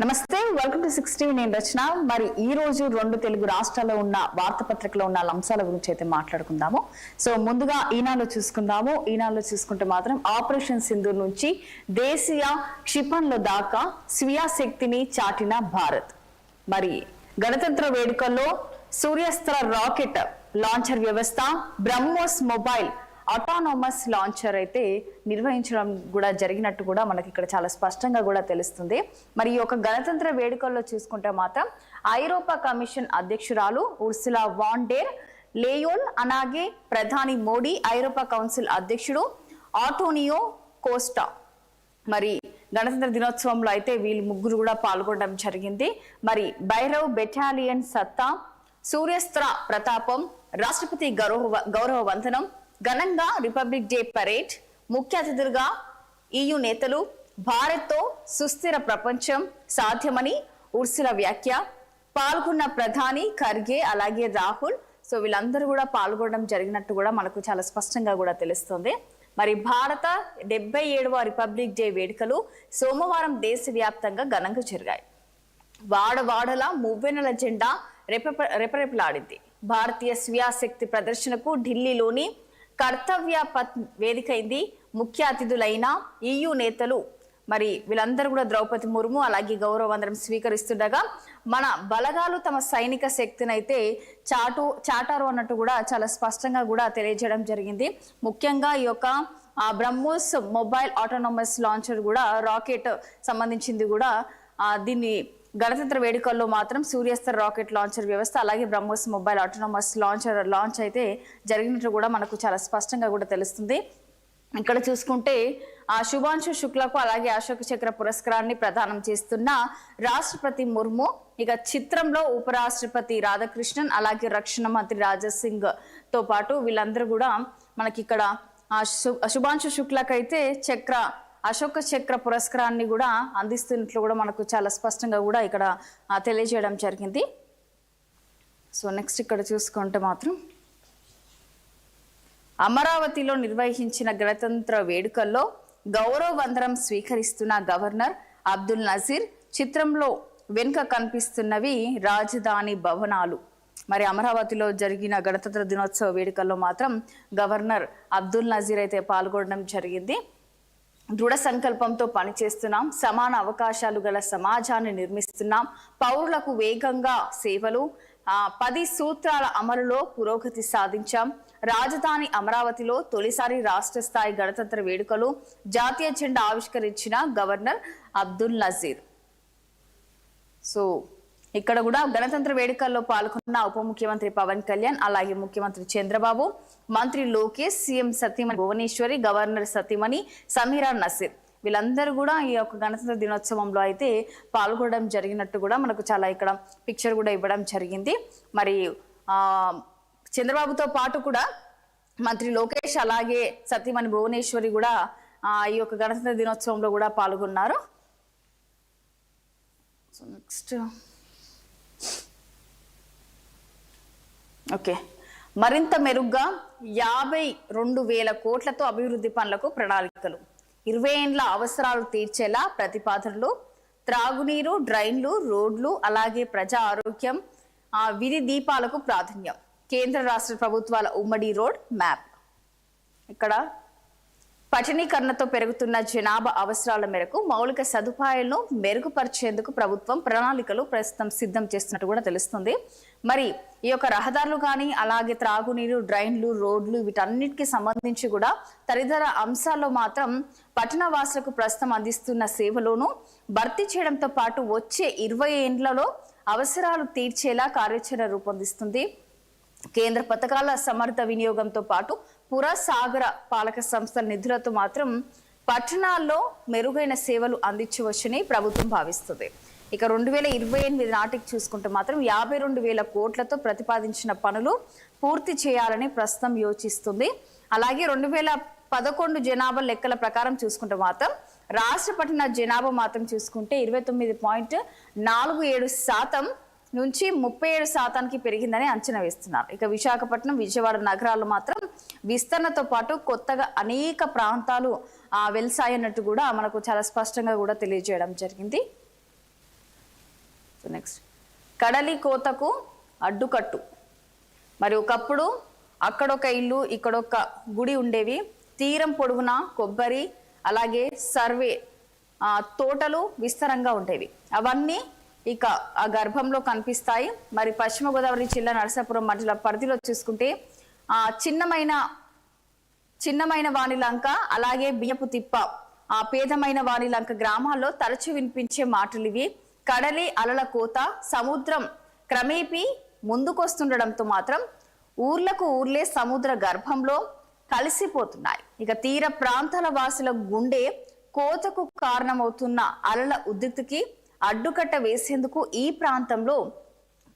నమస్తే, welcome to 60. నేను రచన. మరి ఈ రోజు రెండు తెలుగు రాష్ట్రాల్లో ఉన్న వార్తాపత్రికలో ఉన్న అంశాల గురించి అయితే మాట్లాడుకుందాము. సో ముందుగా ఈనాడులో చూసుకుందాము. ఈనాడులో చూసుకుంటే మాత్రం ఆపరేషన్ సింధూర్ నుంచి దేశీయ క్షిపణుల దాకా స్వీయ శక్తిని చాటిన భారత్. మరి గణతంత్ర వేడుకల్లో సూర్యాస్త్ర రాకెట్ లాంచర్ వ్యవస్థ, బ్రహ్మోస్ మొబైల్ ఆటోనోమస్ లాంచర్ అయితే నిర్వహించడం కూడా జరిగినట్టు కూడా మనకి ఇక్కడ చాలా స్పష్టంగా కూడా తెలుస్తుంది. మరి ఈ యొక్క గణతంత్ర వేడుకల్లో చూసుకుంటే మాత్రం ఐరోపా కమిషన్ అధ్యక్షురాలు ఉర్సులా వాన్ డెర్ లేయోన్, అలాగే ప్రధాని మోడీ, ఐరోపా కౌన్సిల్ అధ్యక్షుడు ఆంటోనియో కోస్టా మరి గణతంత్ర దినోత్సవంలో అయితే వీళ్ళు ముగ్గురు కూడా పాల్గొనడం జరిగింది. మరి భైరవ్ బెటాలియన్ సత్తా, సూర్యాస్త్ర ప్రతాపం, రాష్ట్రపతి గౌరవ వందనం, ఘనంగా రిపబ్లిక్ డే పరేడ్, ముఖ్య అతిథులుగా EU నేతలు, భారత్తో సుస్థిర ప్రపంచం సాధ్యమని ఉర్సులా వ్యాఖ్య, పాల్గొన్న ప్రధాని ఖర్గే అలాగే రాహుల్. సో వీళ్ళందరూ కూడా పాల్గొనడం జరిగినట్టు కూడా మనకు చాలా స్పష్టంగా కూడా తెలుస్తుంది. మరి భారత 77వ రిపబ్లిక్ డే వేడుకలు సోమవారం దేశవ్యాప్తంగా ఘనంగా జరిగాయి. వాడవాడల మువ్వెన్నెల జెండా రెపరెపలాడింది. భారతీయ స్వీయాశక్తి ప్రదర్శనకు ఢిల్లీలోని కర్తవ్య పథ్ వేదికైంది. ముఖ్య అతిథులైన EU నేతలు మరి వీళ్ళందరూ కూడా ద్రౌపది ముర్ము అలాగే గౌరవ వందనం స్వీకరిస్తుండగా మన బలగాలు తమ సైనిక శక్తిని అయితే చాటారు అన్నట్టు కూడా చాలా స్పష్టంగా కూడా తెలియజేయడం జరిగింది. ముఖ్యంగా ఈ యొక్క బ్రహ్మోస్ మొబైల్ ఆటోనోమస్ లాంచర్ కూడా రాకెట్ సంబంధించింది కూడా దీన్ని గణతంత్ర వేడుకల్లో మాత్రం సూర్యాస్త్ర రాకెట్ లాంచర్ వ్యవస్థ అలాగే బ్రహ్మోస్ మొబైల్ ఆటోనోమస్ లాంచ్ అయితే జరిగినట్టు కూడా మనకు చాలా స్పష్టంగా కూడా తెలుస్తుంది. ఇక్కడ చూసుకుంటే శుభాంశు శుక్లకు అలాగే అశోక చక్ర పురస్కారాన్ని ప్రదానం చేస్తున్న రాష్ట్రపతి ముర్ము, ఇక చిత్రంలో ఉపరాష్ట్రపతి రాధాకృష్ణన్ అలాగే రక్షణ మంత్రి రాజనాథ్ సింగ్ తో పాటు వీళ్ళందరూ కూడా మనకి ఇక్కడ శుభాంశు శుక్లకైతే అశోక చక్ర పురస్కారాన్ని కూడా అందిస్తున్నట్లు కూడా మనకు చాలా స్పష్టంగా కూడా ఇక్కడ తెలియజేయడం జరిగింది. సో నెక్స్ట్ ఇక్కడ చూసుకుంటే మాత్రం అమరావతిలో నిర్వహించిన గణతంత్ర వేడుకల్లో గౌరవ వందనం స్వీకరిస్తున్న గవర్నర్ అబ్దుల్ నజీర్, చిత్రంలో వెనుక కనిపిస్తున్నవి రాజధాని భవనాలు. మరి అమరావతిలో జరిగిన గణతంత్ర దినోత్సవ వేడుకల్లో మాత్రం గవర్నర్ అబ్దుల్ నజీర్ అయితే పాల్గొనడం జరిగింది. దృఢ సంకల్పంతో పనిచేస్తున్నాం, సమాన అవకాశాలు గల సమాజాన్ని నిర్మిస్తున్నాం, పౌరులకు వేగంగా సేవలు, 10 సూత్రాల అమలులో పురోగతి సాధించాం, రాజధాని అమరావతిలో తొలిసారి రాష్ట్ర స్థాయి గణతంత్ర వేడుకలు, జాతీయ జెండా ఆవిష్కరించిన గవర్నర్ అబ్దుల్ నజీర్. సో ఇక్కడ కూడా గణతంత్ర వేడుకల్లో పాల్గొన్న ఉప ముఖ్యమంత్రి పవన్ కళ్యాణ్ అలాగే ముఖ్యమంత్రి చంద్రబాబు, మంత్రి లోకేష్, సీఎం సతీమణి భువనేశ్వరి, గవర్నర్ సతీమణి సమీరా నసీర్ వీళ్ళందరూ కూడా ఈ యొక్క గణతంత్ర దినోత్సవంలో అయితే పాల్గొనడం జరిగినట్టు కూడా మనకు చాలా ఇక్కడ పిక్చర్ కూడా ఇవ్వడం జరిగింది. మరి చంద్రబాబుతో పాటు కూడా మంత్రి లోకేష్ అలాగే సతీమణి భువనేశ్వరి కూడా ఈ యొక్క గణతంత్ర దినోత్సవంలో కూడా పాల్గొన్నారు. సో నెక్స్ట్ ఓకే, మరింత మెరుగ్గా 52,000 కోట్లతో అభివృద్ధి పనులకు ప్రణాళికలు, 20 ఏండ్ల అవసరాలు తీర్చేలా ప్రతిపాదనలు, త్రాగునీరు, డ్రైన్లు, రోడ్లు అలాగే ప్రజా ఆరోగ్యం, విధి దీపాలకు ప్రాధాన్యం, కేంద్ర రాష్ట్ర ప్రభుత్వాల ఉమ్మడి రోడ్ మ్యాప్. ఇక్కడ పట్టణీకరణతో పెరుగుతున్న జనాభా అవసరాల మేరకు మౌలిక సదుపాయాలను మెరుగుపరిచేందుకు ప్రభుత్వం ప్రణాళికలు ప్రస్తుతం సిద్ధం చేస్తున్నట్టు కూడా తెలుస్తుంది. మరి ఈ యొక్క రహదారులు కానీ అలాగే త్రాగునీరు, డ్రైన్లు, రోడ్లు వీటన్నిటికీ సంబంధించి కూడా తదితర అంశాల్లో మాత్రం పట్టణ వాసులకు ప్రస్తుతం అందిస్తున్న సేవలోను భర్తీ చేయడంతో పాటు వచ్చే 20 ఏండ్లలో అవసరాలు తీర్చేలా కార్యాచరణ రూపొందిస్తుంది. కేంద్ర పథకాల సమర్థ వినియోగంతో పాటు పురసాగర పాలక సంస్థల నిధులతో మాత్రం పట్టణాల్లో మెరుగైన సేవలు అందించవచ్చని ప్రభుత్వం భావిస్తుంది. ఇక 2028 నాటికి చూసుకుంటే మాత్రం 52,000 కోట్లతో ప్రతిపాదించిన పనులు పూర్తి చేయాలని ప్రస్తుతం యోచిస్తుంది. అలాగే 2011 జనాభా లెక్కల ప్రకారం చూసుకుంటే మాత్రం రాష్ట్ర పట్టణ జనాభా మాత్రం చూసుకుంటే 29.47% నుంచి 37% పెరిగిందని అంచనా వేస్తున్నారు. ఇక విశాఖపట్నం, విజయవాడ నగరాల్లో మాత్రం విస్తరణతో పాటు కొత్తగా అనేక ప్రాంతాలు వెలిసాయన్నట్టు కూడా మనకు చాలా స్పష్టంగా కూడా తెలియజేయడం జరిగింది. నెక్స్ట్ కడలి కోతకు అడ్డుకట్టు. మరి ఒకప్పుడు అక్కడొక ఇల్లు ఇక్కడొక గుడి ఉండేవి. తీరం పొడుగున కొబ్బరి అలాగే సర్వే తోటలు విస్తారంగా ఉండేవి. అవన్నీ ఇక ఆ గర్భంలో కనిపిస్తాయి. మరి పశ్చిమ గోదావరి జిల్లా నరసాపురం మండల పరిధిలో చూసుకుంటే చిన్నమైన వాణిలంక అలాగే బియ్యపు తిప్ప పేదమైన వాణిలంక గ్రామాల్లో తరచు వినిపించే మాటలు ఇవి. కడలి అలల కోత, సముద్రం క్రమేపీ ముందుకొస్తుండడంతో మాత్రం ఊర్లే సముద్ర గర్భంలో కలిసిపోతున్నాయి. ఇక తీర ప్రాంతాల వాసుల గుండె కోతకు కారణమవుతున్న అలల ఉద్ధృతికి అడ్డుకట్ట వేసేందుకు ఈ ప్రాంతంలో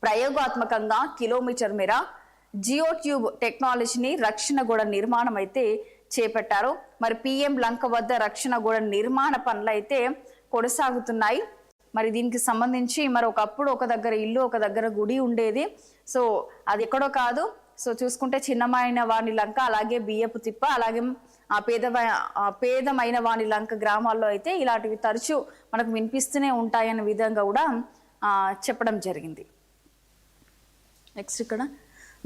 ప్రయోగాత్మకంగా కిలోమీటర్ మేర జియో ట్యూబ్ టెక్నాలజీని రక్షణ గోడ నిర్మాణం అయితే చేపట్టారు. మరి పిఎం లంక వద్ద రక్షణ గోడ నిర్మాణ పనులు అయితే కొనసాగుతున్నాయి. మరి దీనికి సంబంధించి మరి ఒకప్పుడు ఒక దగ్గర ఇల్లు ఒక దగ్గర గుడి ఉండేది. సో అది ఎక్కడో కాదు. సో చూసుకుంటే చిన్నమైన వాణి లంక అలాగే బియ్యపు తిప్ప అలాగే పేదమైన వాణి లంక గ్రామాల్లో అయితే ఇలాంటివి తరచూ మనకు వినిపిస్తూనే ఉంటాయన్న విధంగా కూడా చెప్పడం జరిగింది. నెక్స్ట్ ఇక్కడ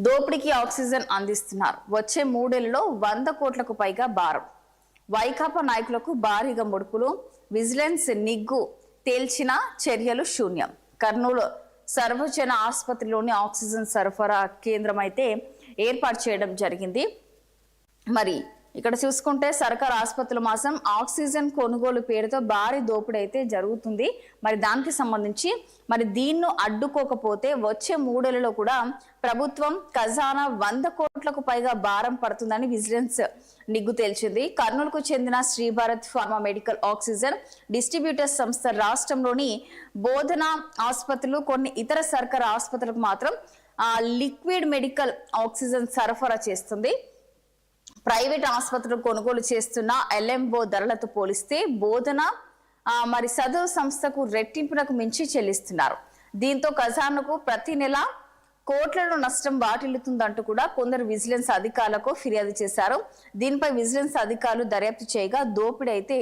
దోపిడీకి ఆక్సిజన్ అందిస్తున్నారు. వచ్చే 3 ఏళ్లలో 100 కోట్లకు పైగా భారం. వైకాపా నాయకులకు భారీగా ముడుపులు. విజిలెన్స్ నిగ్గు తేల్చిన చర్యలు శూన్యం. కర్నూలు సర్వజన ఆసుపత్రిలోని ఆక్సిజన్ సరఫరా కేంద్రం అయితే ఏర్పాటు చేయడం జరిగింది. మరి ఇక్కడ చూసుకుంటే సర్కారు ఆసుపత్రుల మాసం ఆక్సిజన్ కొనుగోలు పేరుతో భారీ దోపిడీ అయితే జరుగుతుంది. మరి దానికి సంబంధించి మరి దీన్ని అడ్డుకోకపోతే వచ్చే 3 ఏళ్లలో కూడా ప్రభుత్వం ఖజానా 100 కోట్లకు పైగా భారం పడుతుందని విజిలెన్స్ నిగ్గు తేల్చింది. కర్నూలుకు చెందిన Sribharat pharma medical oxygen distributor సంస్థ రాష్ట్రంలోని బోధన ఆసుపత్రులు కొన్ని ఇతర సర్కారు ఆసుపత్రులకు మాత్రం లిక్విడ్ మెడికల్ ఆక్సిజన్ సరఫరా చేస్తుంది. ప్రైవేట్ ఆసుపత్రులు కొనుగోలు చేస్తున్న ఎల్ఎంఓ ధరలతో పోలిస్తే బోధన మరి సదరు సంస్థకు రెట్టింపునకు మించి చెల్లిస్తున్నారు. దీంతో ఖజానాకు ప్రతి నెల కోట్లలో నష్టం వాటిల్లుతుందంటూ కూడా కొందరు విజిలెన్స్ అధికారులకు ఫిర్యాదు చేశారు. దీనిపై విజిలెన్స్ అధికారులు దర్యాప్తు చేయగా దోపిడీ అయితే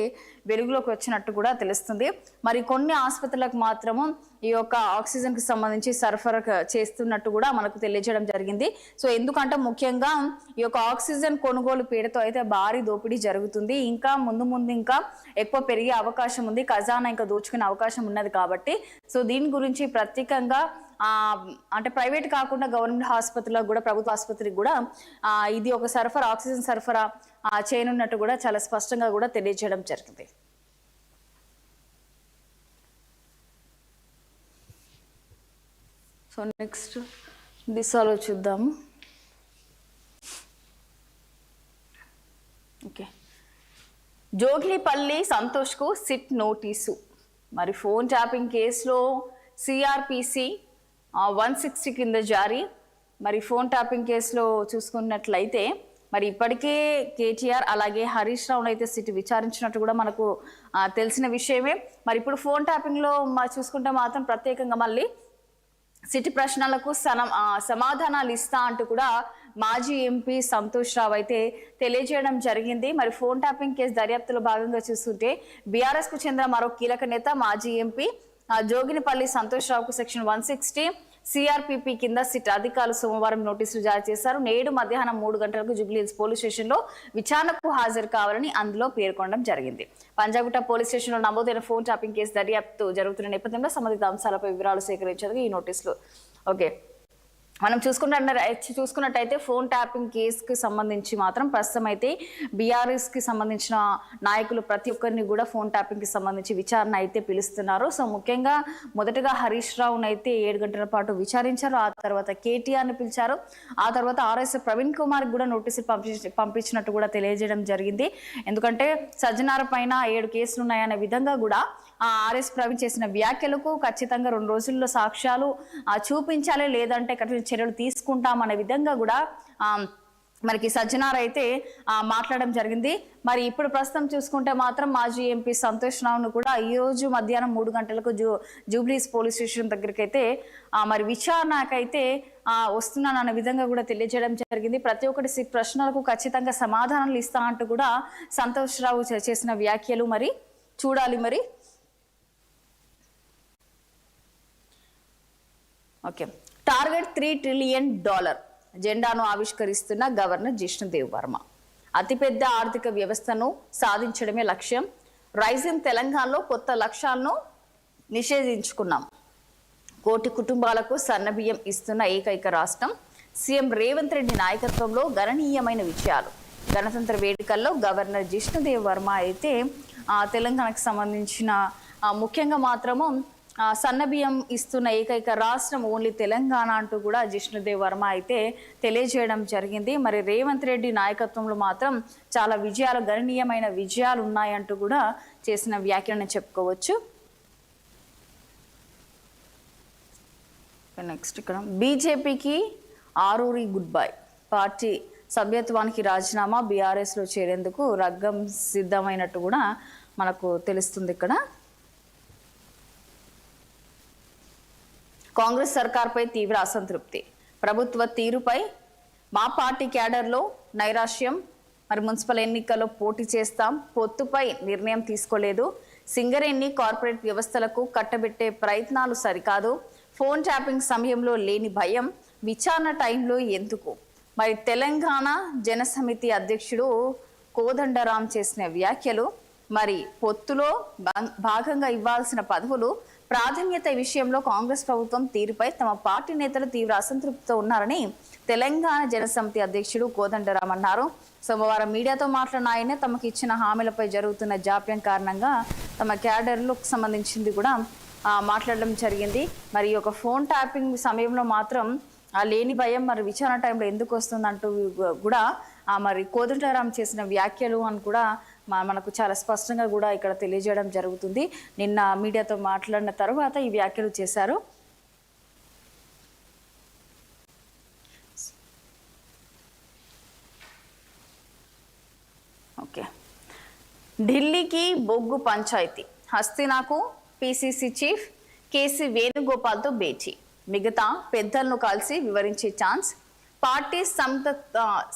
వెలుగులోకి వచ్చినట్టు కూడా తెలుస్తుంది. మరి కొన్ని ఆసుపత్రులకు మాత్రము ఈ యొక్క ఆక్సిజన్ కి సంబంధించి సరఫరా చేస్తున్నట్టు కూడా మనకు తెలియజేయడం జరిగింది. సో ఎందుకంటే ముఖ్యంగా ఈ యొక్క ఆక్సిజన్ కొనుగోలు పేరుతో అయితే భారీ దోపిడీ జరుగుతుంది. ఇంకా ముందు ఇంకా ఎక్కువ పెరిగే అవకాశం ఉంది. ఖజానా ఇంకా దోచుకునే అవకాశం ఉన్నది కాబట్టి సో దీని గురించి ప్రత్యేకంగా అంటే ప్రైవేట్ కాకుండా గవర్నమెంట్ ఆసుపత్రులకు కూడా ప్రభుత్వ ఆసుపత్రికి కూడా ఇది ఒక సరఫరా ఆక్సిజన్ సరఫరా చేయనున్నట్టు కూడా చాలా స్పష్టంగా కూడా తెలియజేయడం జరిగింది. సో నెక్స్ట్ దిశలో చూద్దాము. ఓకే, జోగిలిపల్లి సంతోష్కు సిట్ నోటీసు. మరి ఫోన్ ట్యాపింగ్ కేసులో సిఆర్పిసి 160 కింద జారీ. మరి ఫోన్ ట్యాపింగ్ కేసులో చూసుకున్నట్లయితే మరి ఇప్పటికే కేటీఆర్ అలాగే హరీష్ రావును అయితే సిట్ విచారించినట్టు కూడా మనకు తెలిసిన విషయమే. మరి ఇప్పుడు ఫోన్ ట్యాపింగ్లో చూసుకుంటే మాత్రం ప్రత్యేకంగా మళ్ళీ సిట్ ప్రశ్నలకు సమాధానాలు ఇస్తా అంటూ కూడా మాజీ ఎంపీ సంతోష్ రావు అయితే తెలియజేయడం జరిగింది. మరి ఫోన్ ట్యాపింగ్ కేసు దర్యాప్తులో భాగంగా చూస్తుంటే బీఆర్ఎస్ కు చెందిన మరో కీలక నేత మాజీ ఎంపీ జోగినిపల్లి సంతోష్ రావుకు సెక్షన్ 160 సిఆర్పిపి కింద సిట్ అధికారులు సోమవారం నోటీసులు జారీ చేశారు. నేడు మధ్యాహ్నం 3 గంటలకు జూబ్లీహిల్స్ పోలీస్ స్టేషన్ లో విచారణకు హాజరు కావాలని అందులో పేర్కొనడం జరిగింది. పంజాగుట్ట పోలీస్ స్టేషన్ లో నమోదైన ఫోన్ ట్యాపింగ్ కేసు దర్యాప్తు జరుగుతున్న నేపథ్యంలో సంబంధిత అంశాలపై వివరాలు సేకరించేందుకు ఈ నోటీసులు. ఓకే, మనం చూసుకున్నట్టయితే ఫోన్ ట్యాపింగ్ కేసుకి సంబంధించి మాత్రం ప్రస్తుతం అయితే బీఆర్ఎస్ కి సంబంధించిన నాయకులు ప్రతి ఒక్కరిని కూడా ఫోన్ ట్యాపింగ్ కి సంబంధించి విచారణ అయితే పిలుస్తున్నారు. సో ముఖ్యంగా మొదటగా హరీష్ రావును అయితే 7 గంటల పాటు విచారించారు. ఆ తర్వాత కేటీఆర్ ని పిలిచారు. ఆ తర్వాత ఆర్ఎస్ ప్రవీణ్ కుమార్ కూడా నోటీసులు పంపించినట్టు కూడా తెలియజేయడం జరిగింది. ఎందుకంటే సజ్జనార పైన 7 కేసులు ఉన్నాయనే విధంగా కూడా ఆర్ఎస్ ప్రవీణ్ చేసిన వ్యాఖ్యలకు ఖచ్చితంగా 2 రోజుల్లో సాక్ష్యాలు చూపించాలి, లేదంటే కఠిన చర్యలు తీసుకుంటామనే విధంగా కూడా మనకి సజ్జనార్ అయితే మాట్లాడడం జరిగింది. మరి ఇప్పుడు ప్రస్తుతం చూసుకుంటే మాత్రం మాజీ ఎంపీ సంతోష్ రావును కూడా ఈ రోజు మధ్యాహ్నం 3 గంటలకు జూబ్లీహిల్స్ పోలీస్ స్టేషన్ దగ్గరికి అయితే మరి విచారణకైతే వస్తున్నానన్న విధంగా కూడా తెలియజేయడం జరిగింది. ప్రతి ఒక్కటి ప్రశ్నలకు ఖచ్చితంగా సమాధానాలు ఇస్తా అంటూ కూడా సంతోష్ రావు చేసిన వ్యాఖ్యలు మరి చూడాలి. మరి ఓకే, టార్గెట్ $3 ట్రిలియన్ జెండాను ఆవిష్కరిస్తున్న గవర్నర్ జిష్ణుదేవ్ వర్మ. అతిపెద్ద ఆర్థిక వ్యవస్థను సాధించడమే లక్ష్యం. రైజింగ్ తెలంగాణలో కొత్త లక్ష్యాలను నిషేధించుకున్నాం. 1 కోటి కుటుంబాలకు సన్నబియ్యం ఇస్తున్న ఏకైక రాష్ట్రం. సీఎం రేవంత్ రెడ్డి నాయకత్వంలో గణనీయమైన విజయాలు. గణతంత్ర వేడుకల్లో గవర్నర్ జిష్ణుదేవ్ వర్మ అయితే తెలంగాణకు సంబంధించిన ముఖ్యంగా మాత్రము సన్నబియ్యం ఇస్తున్న ఏకైక రాష్ట్రం ఓన్లీ తెలంగాణ అంటూ కూడా జిష్ణుదేవ్ వర్మ అయితే తెలియజేయడం జరిగింది. మరి రేవంత్ రెడ్డి నాయకత్వంలో మాత్రం చాలా విజయాలు, గణనీయమైన విజయాలు ఉన్నాయంటూ కూడా చేసిన వ్యాఖ్యలను చెప్పుకోవచ్చు. నెక్స్ట్ ఇక్కడ బీజేపీకి ఆరూరి గుడ్ బై. పార్టీ సభ్యత్వానికి రాజీనామా, బీఆర్ఎస్లో చేరేందుకు రంగం సిద్ధమైనట్టు కూడా మనకు తెలుస్తుంది. ఇక్కడ కాంగ్రెస్ సర్కార్పై తీవ్ర అసంతృప్తి. ప్రభుత్వ తీరుపై మా పార్టీ క్యాడర్లో నైరాశ్యం. మరి మున్సిపల్ ఎన్నికల్లో పోటీ చేస్తాం, పొత్తుపై నిర్ణయం తీసుకోలేదు. సింగరేణి కార్పొరేట్ వ్యవస్థలకు కట్టబెట్టే ప్రయత్నాలు సరికాదు. ఫోన్ ట్యాపింగ్ సమయంలో లేని భయం విచారణ టైంలో ఎందుకు? మరి తెలంగాణ జనసమితి అధ్యక్షుడు కోదండరాం చేసిన వ్యాఖ్యలు, మరి పొత్తులో భాగంగా ఇవ్వాల్సిన పదవులు ప్రాధాన్యత విషయంలో కాంగ్రెస్ ప్రభుత్వం తీరుపై తమ పార్టీ నేతలు తీవ్ర అసంతృప్తితో ఉన్నారని తెలంగాణ జనసమితి అధ్యక్షుడు కోదండరాం అన్నారు. సోమవారం మీడియాతో మాట్లాడిన ఆయన తమకు ఇచ్చిన హామీలపై జరుగుతున్న జాప్యం కారణంగా తమ క్యాడర్లకు సంబంధించింది కూడా మాట్లాడడం జరిగింది. మరి ఒక ఫోన్ ట్యాపింగ్ సమయంలో మాత్రం లేని భయం మరి విచారణ టైంలో ఎందుకు వస్తుందంటూ కూడా మరి కోదండరాం చేసిన వ్యాఖ్యలు అని కూడా మనకు చాలా స్పష్టంగా కూడా ఇక్కడ తెలియజేయడం జరుగుతుంది. నిన్న మీడియాతో మాట్లాడిన తర్వాత ఈ వ్యాఖ్యలు చేశారు. ఓకే, ఢిల్లీకి బొగ్గు పంచాయతీ. హస్తినాకు పిసిసి చీఫ్ కేసీ వేణుగోపాల్తో భేటీ. మిగతా పెద్దలను కలిసి వివరించే ఛాన్స్. పార్టీ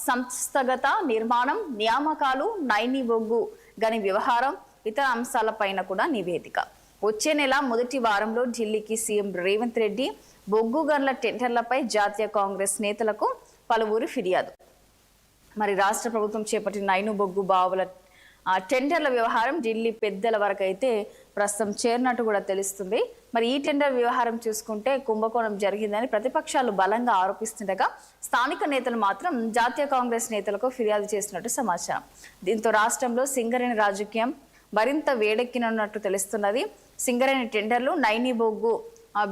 సంస్థగత నిర్మాణం, నియామకాలు, నైని బొగ్గు గని వ్యవహారం, ఇతర అంశాలపైన కూడా నివేదిక. వచ్చే నెల మొదటి వారంలో ఢిల్లీకి సీఎం రేవంత్ రెడ్డి. బొగ్గు గన్ల టెండర్లపై జాతీయ కాంగ్రెస్ నేతలకు పలువురు ఫిర్యాదు. మరి రాష్ట్ర ప్రభుత్వం చేపట్టిన నైను బొగ్గు బావుల టెండర్ల వ్యవహారం ఢిల్లీ పెద్దల వరకు అయితే ప్రస్తుతం చేరినట్టు కూడా తెలుస్తుంది. మరి ఈ టెండర్ వ్యవహారం చూసుకుంటే కుంభకోణం జరిగిందని ప్రతిపక్షాలు బలంగా ఆరోపిస్తుండగా స్థానిక నేతలు మాత్రం జాతీయ కాంగ్రెస్ నేతలకు ఫిర్యాదు చేసినట్టు సమాచారం. దీంతో రాష్ట్రంలో సింగరేణి రాజకీయం మరింత వేడెక్కినట్టు తెలుస్తున్నది. సింగరేణి టెండర్లు, నైని బొగ్గు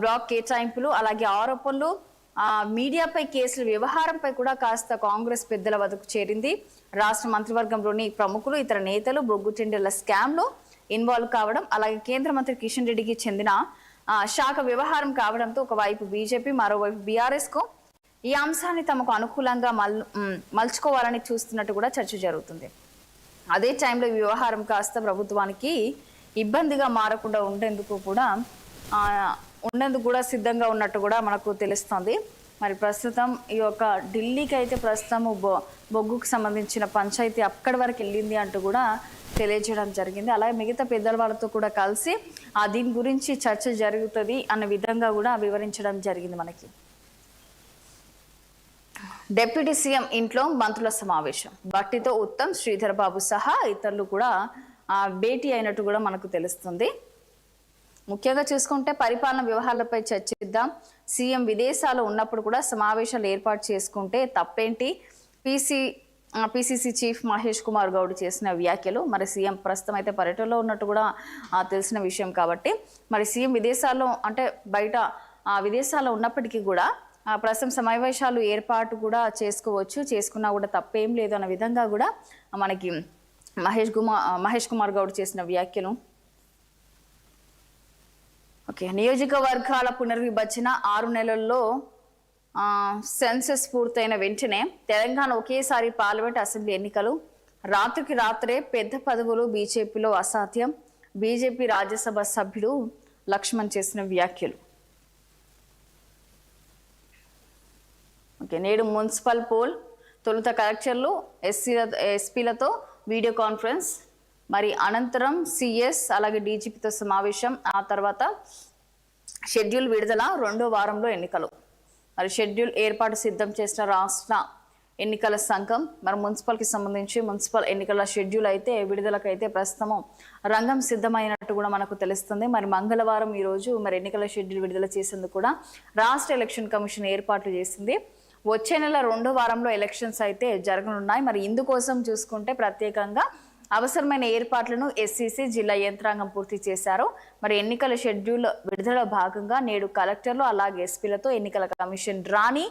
బ్లాక్ కేటాయింపులు, అలాగే ఆరోపణలు, మీడియాపై కేసుల వ్యవహారంపై కూడా కాస్త కాంగ్రెస్ పెద్దల వద్దకు చేరింది. రాష్ట్ర మంత్రివర్గంలోని ప్రముఖులు, ఇతర నేతలు బొగ్గు టెండర్ల స్కామ్ లో ఇన్వాల్వ్ కావడం, అలాగే కేంద్ర మంత్రి కిషన్ రెడ్డికి చెందిన శాఖ వ్యవహారం కావడంతో ఒకవైపు బీజేపీ, మరోవైపు బీఆర్ఎస్ కు ఈ అంశాన్ని తమకు అనుకూలంగా మలుచుకోవాలని చూస్తున్నట్టు కూడా చర్చ జరుగుతుంది. అదే టైంలో ఈ వ్యవహారం కాస్త ప్రభుత్వానికి ఇబ్బందిగా మారకుండా ఉండేందుకు కూడా సిద్ధంగా ఉన్నట్టు కూడా మనకు తెలుస్తుంది. మరి ప్రస్తుతం ఈ యొక్క ఢిల్లీకి అయితే ప్రస్తుతం బొగ్గుకు సంబంధించిన పంచాయతీ అక్కడి వరకు వెళ్ళింది అంటూ కూడా తెలియజేయడం జరిగింది. అలాగే మిగతా పెద్దల వాళ్ళతో కూడా కలిసి దీని గురించి చర్చ జరుగుతుంది అన్న విధంగా కూడా వివరించడం జరిగింది. మనకి డిప్యూటీ సీఎం ఇంట్లో మంత్రుల సమావేశం. బట్టితో ఉత్తమ్, శ్రీధర్ బాబు సహా ఇతరులు కూడా భేటీ అయినట్టు కూడా మనకు తెలుస్తుంది. ముఖ్యంగా చూసుకుంటే పరిపాలన వ్యవహారాలపై చర్చిద్దాం. సీఎం విదేశాలు ఉన్నప్పుడు కూడా సమావేశాలు ఏర్పాటు చేసుకుంటే తప్పేంటి? పిసిసి చీఫ్ మహేష్ కుమార్ గౌడ్ చేసిన వ్యాఖ్యలు. మరి సీఎం ప్రస్తుతం అయితే పర్యటనలో ఉన్నట్టు కూడా తెలిసిన విషయం కాబట్టి మరి సీఎం విదేశాల్లో అంటే బయట విదేశాల్లో ఉన్నప్పటికీ కూడా ప్రస్తుతం సమావేశాలు ఏర్పాటు కూడా చేసుకున్నా కూడా తప్పేం లేదు అన్న విధంగా కూడా మనకి మహేష్ కుమార్ గౌడ్ చేసిన వ్యాఖ్యలు. ఓకే, నియోజకవర్గాల పునర్విభజన 6 నెలల్లో సెన్సస్ పూర్తయిన వెంటనే తెలంగాణ ఒకేసారి పార్లమెంట్, అసెంబ్లీ ఎన్నికలు. రాత్రికి రాత్రే పెద్ద పదవులు బీజేపీలో అసాధ్యం. బీజేపీ రాజ్యసభ సభ్యుడు లక్ష్మణ్ చేసిన వ్యాఖ్యలు. ఓకే, నేడు మున్సిపల్ పోల్. తొలుత కలెక్టర్లు, ఎస్పీలతో వీడియో కాన్ఫరెన్స్. మరి అనంతరం సిఎస్ అలాగే డీజీపీతో సమావేశం. ఆ తర్వాత షెడ్యూల్ విడుదల 2వ వారంలో ఎన్నికలు. మరి షెడ్యూల్ ఏర్పాటు సిద్ధం చేసిన రాష్ట్ర ఎన్నికల సంఘం మరి మున్సిపల్కి సంబంధించి మున్సిపల్ ఎన్నికల షెడ్యూల్ అయితే విడుదలకైతే ప్రస్తుతం రంగం సిద్ధమైనట్టు కూడా మనకు తెలుస్తుంది. మరి మంగళవారం ఈరోజు మరి ఎన్నికల షెడ్యూల్ విడుదల చేసేందుకు కూడా రాష్ట్ర ఎలక్షన్ కమిషన్ ఏర్పాట్లు చేసింది. వచ్చే నెల 2వ వారంలో ఎలక్షన్స్ అయితే జరగనున్నాయి. మరి ఇందుకోసం చూసుకుంటే ప్రత్యేకంగా అవసరమైన ఏర్పాట్లను ఎస్సీసీ జిల్లా యంత్రాంగం పూర్తి చేశారు. మరి ఎన్నికల షెడ్యూల్ విడుదల భాగంగా నేడు కలెక్టర్లు అలాగే ఎస్పీలతో ఎన్నికల కమిషన్ రాణి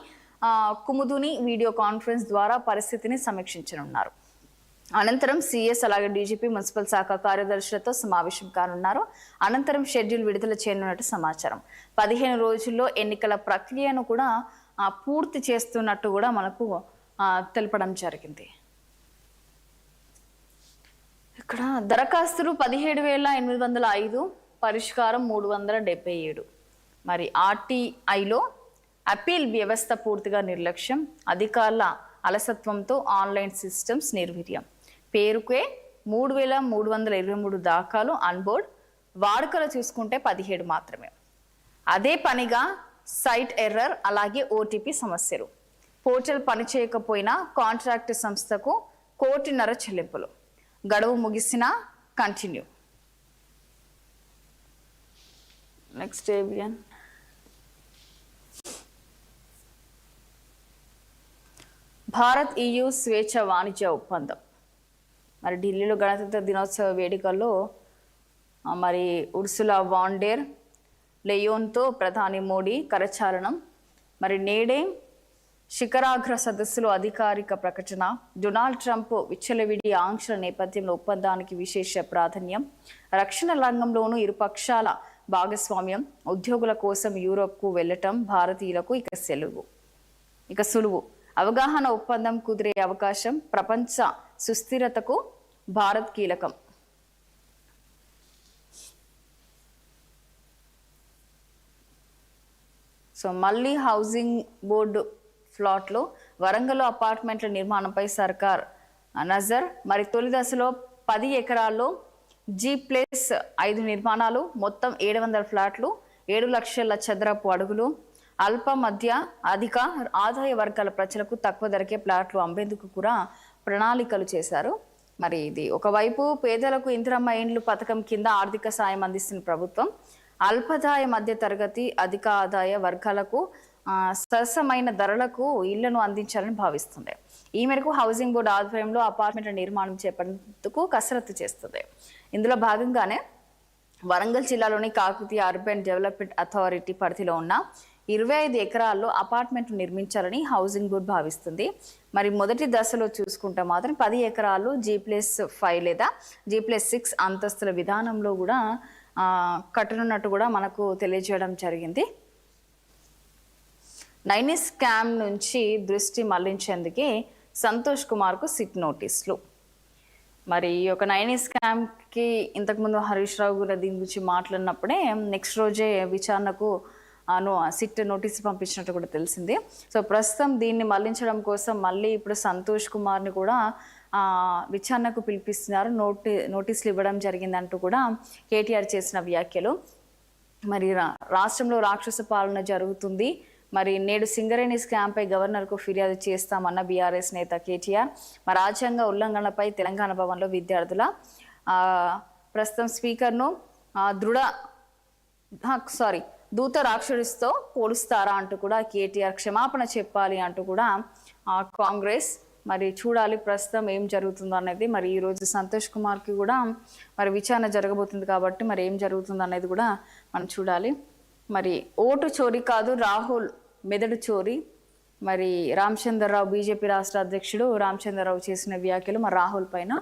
కుముదుని వీడియో కాన్ఫరెన్స్ ద్వారా పరిస్థితిని సమీక్షించనున్నారు. అనంతరం సిఎస్ అలాగే డీజీపీ మున్సిపల్ శాఖ కార్యదర్శులతో సమావేశం కానున్నారు. అనంతరం షెడ్యూల్ విడుదల చేయనున్నట్టు సమాచారం. 15 రోజుల్లో ఎన్నికల ప్రక్రియను కూడా పూర్తి చేస్తున్నట్టు కూడా మనకు తెలపడం జరిగింది. ఇక్కడ దరఖాస్తులు 17,805, పరిష్కారం 377. మరి ఆర్టీఐలో అపీల్ వ్యవస్థ పూర్తిగా నిర్లక్ష్యం, అధికారుల అలసత్వంతో ఆన్లైన్ సిస్టమ్స్ నిర్వీర్యం. పేరుకే 3,323 దాఖలు అన్బోర్డ్, వాడుకలు చూసుకుంటే 17 మాత్రమే. అదే పనిగా సైట్ ఎర్రర్ అలాగే ఓటీపీ సమస్యలు. పోర్టల్ పనిచేయకపోయినా కాంట్రాక్ట్ సంస్థకు 1.5 కోటి చెల్లింపులు. గడువు ముగిసినా continue. Next ABN. Bharat EU స్వేచ్ఛ వాణిజ్య ఒప్పందం. మరి ఢిల్లీలో గణతంత్ర దినోత్సవ వేడుకల్లో మరి ఉర్సులా వాన్ డెర్ లెయోన్తో ప్రధాని మోడీ కరచాలనం. మరి నేడే శిఖరాగ్ర సదస్సులో అధికారిక ప్రకటన. డొనాల్డ్ ట్రంప్ విచ్చలవిడి ఆంక్షల నేపథ్యంలో ఒప్పందానికి విశేష ప్రాధాన్యం. రక్షణ రంగంలోనూ ఇరుపక్షాల భాగస్వామ్యం. ఉద్యోగుల కోసం యూరోప్కు వెళ్లటం భారతీయులకు ఇక సులువు. అవగాహన ఒప్పందం కుదిరే అవకాశం. ప్రపంచ సుస్థిరతకు భారత్ కీలకం. సో మళ్ళీ హౌసింగ్ బోర్డు ఫ్లాట్లో వరంగల్లో అపార్ట్మెంట్ల నిర్మాణంపై సర్కార్ నజర్. మరి తొలి దశలో 10 ఎకరాల్లో G+5 నిర్మాణాలు, మొత్తం 700 ఫ్లాట్లు, 7 లక్షల చదరపు అడుగులు. అల్ప మధ్య అధిక ఆదాయ వర్గాల ప్రజలకు తక్కువ ధరకే ప్లాట్లు అమ్మేందుకు కూడా ప్రణాళికలు చేశారు. మరి ఇది ఒకవైపు పేదలకు ఇందిరమ్మ ఇండ్లు పథకం కింద ఆర్థిక సాయం అందిస్తున్న ప్రభుత్వం అల్పదాయ మధ్య తరగతి అధిక ఆదాయ వర్గాలకు సరసమైన ధరలకు ఇళ్లను అందించాలని భావిస్తుంది. ఈ మేరకు హౌసింగ్ బోర్డు ఆధ్వర్యంలో అపార్ట్మెంట్ల నిర్మాణం చేపట్టేందుకు కసరత్తు చేస్తుంది. ఇందులో భాగంగానే వరంగల్ జిల్లాలోని కాకతీయ అర్బన్ డెవలప్మెంట్ అథారిటీ పరిధిలో ఉన్న 25 ఎకరాల్లో అపార్ట్మెంట్లు నిర్మించాలని హౌసింగ్ బోర్డు భావిస్తుంది. మరి మొదటి దశలో చూసుకుంటే మాత్రం 10 ఎకరాలు G+5 లేదా G+6 అంతస్తుల విధానంలో కూడా కట్టనున్నట్టు కూడా మనకు తెలియజేయడం జరిగింది. నైని స్కామ్ నుంచి దృష్టి మళ్లించేందుకే సంతోష్ కుమార్కు సిట్ నోటీసులు. మరి ఒక నైని స్కామ్కి ఇంతకుముందు హరీష్ రావు కూడా దీని గురించి మాట్లాడినప్పుడే నెక్స్ట్ రోజే విచారణకు సిట్ నోటీసు పంపించినట్టు కూడా తెలిసింది. సో ప్రస్తుతం దీన్ని మళ్లించడం కోసం మళ్ళీ ఇప్పుడు సంతోష్ కుమార్ని కూడా విచారణకు పిలిపిస్తున్నారు. నోటీసులు ఇవ్వడం జరిగిందంటూ కూడా కేటీఆర్ చేసిన వ్యాఖ్యలు. మరి రాష్ట్రంలో రాక్షస పాలన జరుగుతుంది. మరి నేడు సింగరేణి స్కామ్పై గవర్నర్కు ఫిర్యాదు చేస్తామన్న బీఆర్ఎస్ నేత కేటీఆర్. మరి రాజ్యాంగ ఉల్లంఘనలపై తెలంగాణ భవన్లో విద్యార్థుల ప్రస్తుతం స్పీకర్ను దూత రాక్షసుడితో పోలుస్తారా అంటూ కూడా కేటీఆర్ క్షమాపణ చెప్పాలి అంటూ కూడా కాంగ్రెస్. మరి చూడాలి ప్రస్తుతం ఏం జరుగుతుందో అనేది. మరి ఈరోజు సంతోష్ కుమార్కి కూడా మరి విచారణ జరగబోతుంది కాబట్టి మరి ఏం జరుగుతుందో అనేది కూడా మనం చూడాలి. మరి ఓటు చోరీ కాదు రాహుల్ మెదడు చోరీ. మరి రామచంద్రరావు బీజేపీ రాష్ట్ర అధ్యక్షుడు రామచంద్రరావు చేసిన వ్యాఖ్యలు మరి రాహుల్ పైన.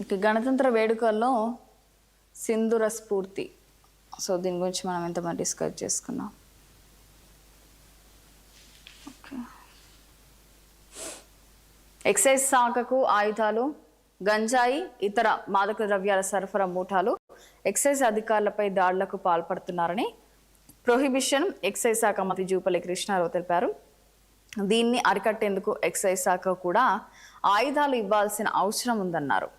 ఇక గణతంత్ర వేడుకల్లో సింధూర స్ఫూర్తి. సో దీని గురించి మనం ఎంతమంది డిస్కస్ చేసుకున్నాం. ఓకే. ఎక్సైజ్ శాఖకు ఆయుధాలు, గంజాయి, ఇతర మాదక ద్రవ్యాల సరఫరా మూఠాలు ఎక్సైజ్ అధికారులపై దాడులకు పాల్పడుతున్నారని ప్రొహిబిషన్ ఎక్సైజ్ శాఖ మంత్రి జూపల్లి కృష్ణారావు తెలిపారు. దీన్ని అరికట్టేందుకు ఎక్సైజ్ శాఖ కూడా ఆయుధాలు ఇవ్వాల్సిన అవసరం ఉందన్నారు.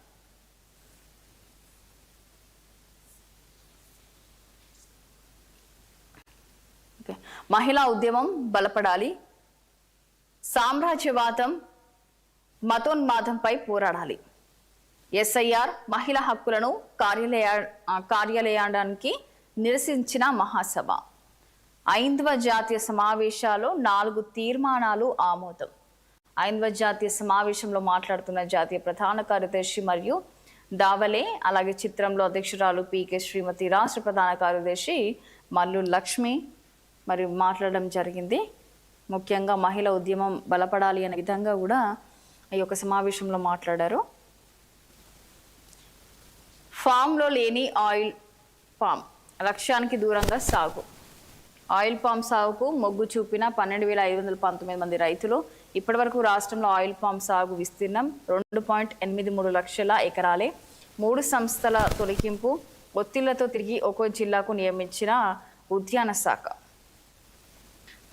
మహిళా ఉద్యమం బలపడాలి, సామ్రాజ్యవాదం మతోన్మాదంపై పోరాడాలి. ఎస్ఐఆర్ మహిళా హక్కులను కార్యాలయానికి నిరసించిన మహాసభ. 5వ జాతీయ సమావేశాల్లో 4 తీర్మానాలు ఆమోదం. 5వ జాతీయ సమావేశంలో మాట్లాడుతున్న జాతీయ ప్రధాన కార్యదర్శి మరియు దావలే, అలాగే చిత్రంలో అధ్యక్షురాలు పీకే శ్రీమతి, రాష్ట్ర ప్రధాన కార్యదర్శి మల్లు లక్ష్మి మరియు మాట్లాడడం జరిగింది. ముఖ్యంగా మహిళా ఉద్యమం బలపడాలి అనే విధంగా కూడా ఈ యొక్క సమావేశంలో మాట్లాడారు. ఫామ్లో లేని ఆయిల్ పామ్ లక్ష్యానికి దూరంగా సాగు. ఆయిల్ పామ్ సాగుకు మొగ్గు చూపిన 12,519 మంది రైతులు. ఇప్పటివరకు రాష్ట్రంలో ఆయిల్ పామ్ సాగు విస్తీర్ణం 2.83 లక్షల ఎకరాలే. 3 సంస్థల తొలగింపు, ఒత్తిళ్లతో తిరిగి ఒక్కో జిల్లాకు నియమించిన ఉద్యాన శాఖ.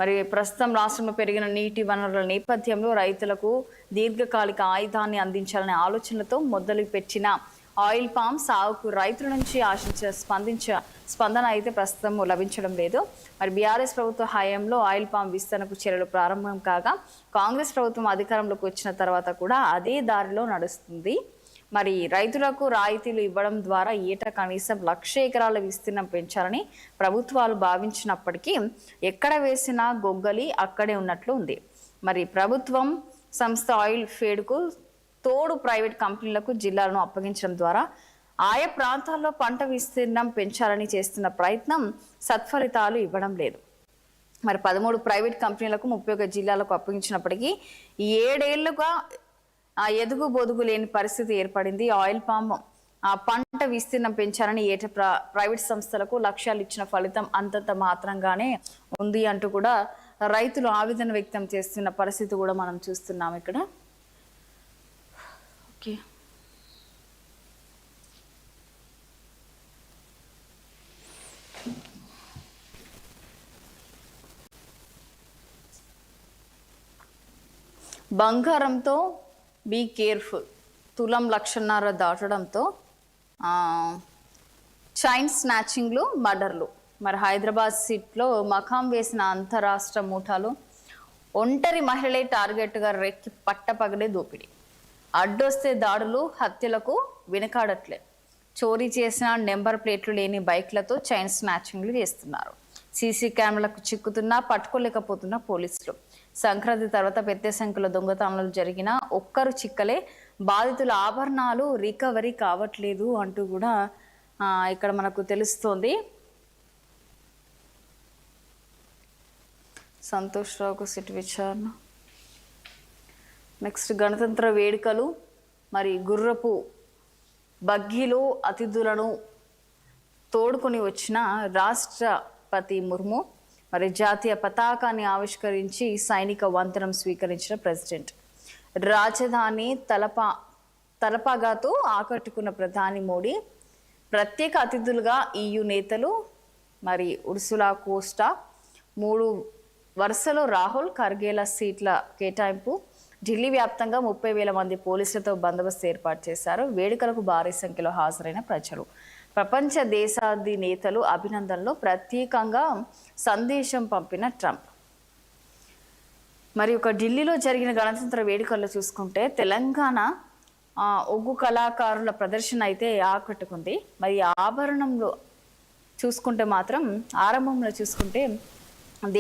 మరి ప్రస్తుతం రాష్ట్రంలో పెరిగిన నీటి వనరుల నేపథ్యంలో రైతులకు దీర్ఘకాలిక ఆయుధాన్ని అందించాలనే ఆలోచనలతో మొదలుపెట్టిన ఆయిల్ పామ్ సాగుకు రైతుల నుంచి ఆశించిన స్పందన అయితే ప్రస్తుతం లభించడం లేదు. మరి బీఆర్ఎస్ ప్రభుత్వ హయాంలో ఆయిల్ పామ్ విస్తరణకు చర్యలు ప్రారంభం కాగా, కాంగ్రెస్ ప్రభుత్వం అధికారంలోకి వచ్చిన తర్వాత కూడా అదే దారిలో నడుస్తుంది. మరి రైతులకు రాయితీలు ఇవ్వడం ద్వారా ఏటా కనీసం 1,00,000 ఎకరాల విస్తీర్ణం పెంచాలని ప్రభుత్వాలు భావించినప్పటికీ ఎక్కడ వేసిన గొగ్గలి అక్కడే ఉన్నట్లు ఉంది. మరి ప్రభుత్వం సంస్థ ఆయిల్ ఫీడ్కు తోడు ప్రైవేట్ కంపెనీలకు జిల్లాలను అప్పగించడం ద్వారా ఆయా ప్రాంతాల్లో పంట విస్తీర్ణం పెంచాలని చేస్తున్న ప్రయత్నం సత్ఫలితాలు ఇవ్వడం లేదు. మరి 13 ప్రైవేట్ కంపెనీలకు 31 జిల్లాలకు అప్పగించినప్పటికీ 7 ఏళ్లుగా ఎదుగు బొదుగు లేని పరిస్థితి ఏర్పడింది. ఆయిల్ పామ్ పంట విస్తీర్ణం పెంచాలని ఏటా ప్రైవేట్ సంస్థలకు లక్ష్యాలు ఇచ్చిన ఫలితం అంతంత మాత్రంగానే ఉంది అంటూ కూడా రైతులు ఆవేదన వ్యక్తం చేస్తున్న పరిస్థితి కూడా మనం చూస్తున్నాం ఇక్కడ. ఓకే, బంగారంతో బీ కేర్ఫుల్. తులం 1,50,000 దాటడంతో చైన్ స్నాచింగ్లు, మర్డర్లు. మరి హైదరాబాద్ సిట్లో మకాం వేసిన అంతరాష్ట్ర ముఠాలు ఒంటరి మహిళలే టార్గెట్గా రెక్కి పట్టపగలే దోపిడీ. అడ్డొస్తే దాడులు, హత్యలకు వెనుకాడట్లే. చోరీ చేసిన నెంబర్ ప్లేట్లు లేని బైక్లతో చైన్ స్నాచింగ్లు చేస్తున్నారు. సీసీ కెమెరాలకు చిక్కుతున్నా పట్టుకోలేకపోతున్న పోలీసులు. సంక్రాంతి తర్వాత పెద్ద సంఖ్యలో దొంగతనాలు జరిగిన ఒక్కరు చిక్కలే. బాధితుల ఆభరణాలు రికవరీ కావట్లేదు అంటూ కూడా ఇక్కడ మనకు తెలుస్తోంది. సంతోష్ రావుకు సిట్ విచారణ. నెక్స్ట్ గణతంత్ర వేడుకలు. మరి గుర్రపు బగ్గీలో అతిథులను తోడుకొని వచ్చిన రాష్ట్రపతి ముర్ము. మరి జాతీయ పతాకాన్ని ఆవిష్కరించి సైనిక వందనం స్వీకరించిన ప్రెసిడెంట్. రాజధాని తలపాగాతో ఆకట్టుకున్న ప్రధాని మోడీ. ప్రత్యేక అతిథులుగా EU నేతలు. మరి ఉర్సులా కోస్టా. 3 వరుసలో రాహుల్ ఖర్గేల సీట్ల కేటాయింపు. ఢిల్లీ వ్యాప్తంగా 30,000 మంది పోలీసులతో బందోబస్తు ఏర్పాటు చేశారు. వేడుకలకు భారీ సంఖ్యలో హాజరైన ప్రజలు. ప్రపంచ దేశాధినేతలు అభినందనలు. ప్రత్యేకంగా సందేశం పంపిన ట్రంప్. మరి ఒక ఢిల్లీలో జరిగిన గణతంత్ర వేడుకల్లో చూసుకుంటే తెలంగాణ ఒగ్గు కళాకారుల ప్రదర్శన అయితే ఆకట్టుకుంది. మరి ఆభరణంలో చూసుకుంటే మాత్రం ఆరంభంలో చూసుకుంటే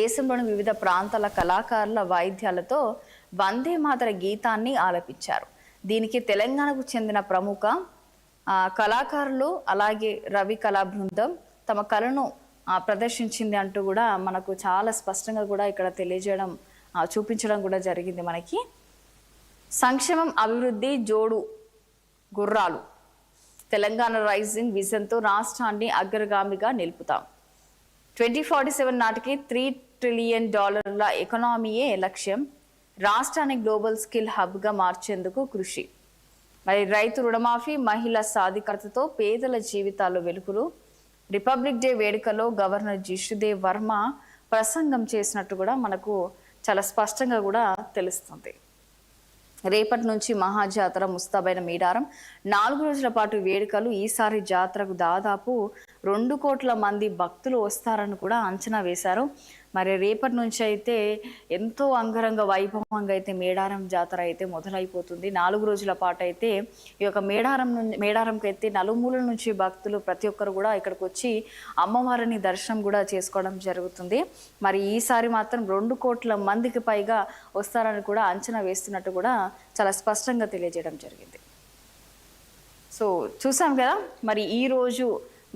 దేశంలోని వివిధ ప్రాంతాల కళాకారుల వాయిద్యాలతో వందే మాతర గీతాన్ని ఆలపించారు. దీనికి తెలంగాణకు చెందిన ప్రముఖ కళాకారులు అలాగే రవి కళా బృందం తమ కళను ప్రదర్శించింది అంటూ కూడా మనకు చాలా స్పష్టంగా కూడా ఇక్కడ తెలియజేయడం, చూపించడం కూడా జరిగింది. మనకి సంక్షేమం, అభివృద్ధి జోడు గుర్రాలు. తెలంగాణ రైజింగ్ విజన్తో రాష్ట్రాన్ని అగ్రగామిగా నిలుపుతాం. 2047 నాటికి $3 ట్రిలియన్ ఎకానమీయే లక్ష్యం. రాష్ట్రాన్ని గ్లోబల్ స్కిల్ హబ్గా మార్చేందుకు కృషి. మరి రైతు రుణమాఫీ, మహిళా సాధికారతతో పేదల జీవితాల్లో వెలుగులు. రిపబ్లిక్ డే వేడుకలో గవర్నర్ జిష్ణుదేవ్ వర్మ ప్రసంగం చేసినట్టు కూడా మనకు చాలా స్పష్టంగా కూడా తెలుస్తుంది. రేపటి నుంచి మహాజాతర ముస్తాబైన మేడారం 4 రోజుల పాటు వేడుకలు. ఈసారి జాతరకు దాదాపు 2 కోట్ల మంది భక్తులు వస్తారని కూడా అంచనా వేశారు. మరి రేపటి నుంచి అయితే ఎంతో అంగరంగ వైభవంగా అయితే మేడారం జాతర అయితే మొదలైపోతుంది. 4 రోజుల పాటు అయితే ఈ యొక్క మేడారంకి అయితే నలుమూలల నుంచి భక్తులు ప్రతి ఒక్కరు కూడా ఇక్కడికి వచ్చి అమ్మవారిని దర్శనం కూడా చేసుకోవడం జరుగుతుంది. మరి ఈసారి మాత్రం 2 కోట్ల మందికి పైగా వస్తారని కూడా అంచనా వేస్తున్నట్టు కూడా చాలా స్పష్టంగా తెలియజేయడం జరిగింది. సో చూసాం కదా, మరి ఈరోజు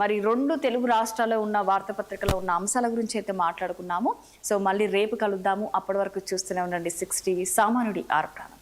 2 తెలుగు రాష్ట్రాల్లో ఉన్న వార్తాపత్రికలో ఉన్న అంశాల గురించి అయితే మాట్లాడుకున్నాము. సో మళ్ళీ రేపు కలుద్దాము. అప్పటి వరకు చూస్తూనే ఉండండి 6 టీవీ, సామాన్యుడి ఆర్ప్రాణం.